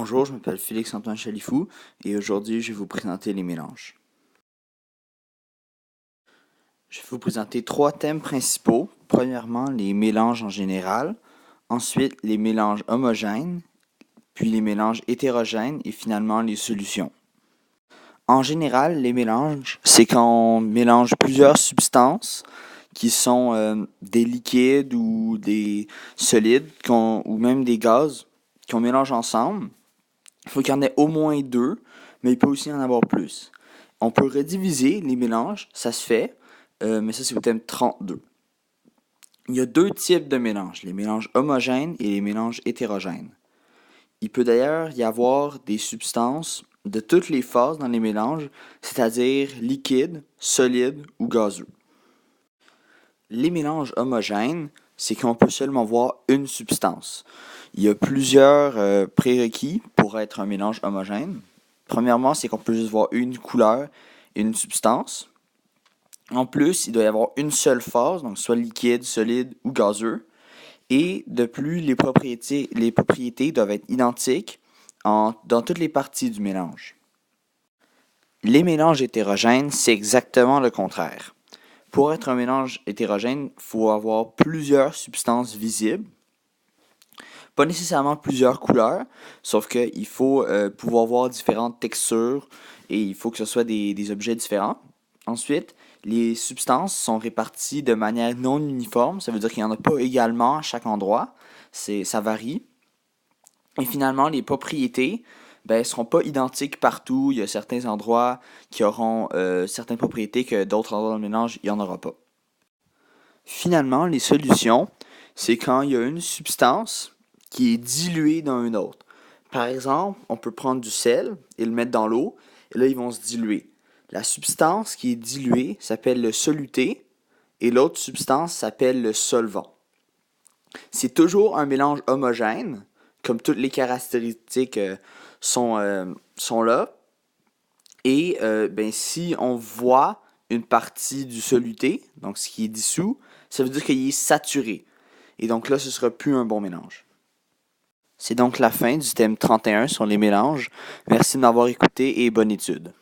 Bonjour, je m'appelle Félix-Antoine Chalifou et aujourd'hui je vais vous présenter les mélanges. Je vais vous présenter trois thèmes principaux. Premièrement, les mélanges en général, ensuite les mélanges homogènes, puis les mélanges hétérogènes et finalement les solutions. En général, les mélanges, c'est quand on mélange plusieurs substances qui sont des liquides ou des solides ou même des gaz qu'on mélange ensemble. Il faut qu'il y en ait au moins deux, mais il peut aussi en avoir plus. On peut rediviser les mélanges, ça se fait, mais ça c'est au thème 32. Il y a deux types de mélanges, les mélanges homogènes et les mélanges hétérogènes. Il peut d'ailleurs y avoir des substances de toutes les phases dans les mélanges, c'est-à-dire liquides, solides ou gazeux. Les mélanges homogènes, c'est qu'on peut seulement voir une substance. Il y a plusieurs prérequis pour être un mélange homogène. Premièrement, c'est qu'on peut juste voir une couleur et une substance. En plus, il doit y avoir une seule phase, donc soit liquide, solide ou gazeux. Et de plus, les propriétés doivent être identiques dans toutes les parties du mélange. Les mélanges hétérogènes, c'est exactement le contraire. Pour être un mélange hétérogène, il faut avoir plusieurs substances visibles. Pas nécessairement plusieurs couleurs, sauf qu'il faut pouvoir voir différentes textures et il faut que ce soit des objets différents. Ensuite, les substances sont réparties de manière non uniforme, ça veut dire qu'il n'y en a pas également à chaque endroit, ça varie. Et finalement, les propriétés ne seront pas identiques partout. Il y a certains endroits qui auront certaines propriétés que d'autres endroits dans le mélange, il n'y en aura pas. Finalement, les solutions, c'est quand il y a une substance qui est diluée dans une autre. Par exemple, on peut prendre du sel et le mettre dans l'eau, et là, ils vont se diluer. La substance qui est diluée s'appelle le soluté, et l'autre substance s'appelle le solvant. C'est toujours un mélange homogène, comme toutes les caractéristiques sont là. Et si on voit une partie du soluté, donc ce qui est dissous, ça veut dire qu'il est saturé. Et donc là, ce ne sera plus un bon mélange. C'est donc la fin du thème 31 sur les mélanges. Merci de m'avoir écouté et bonne étude.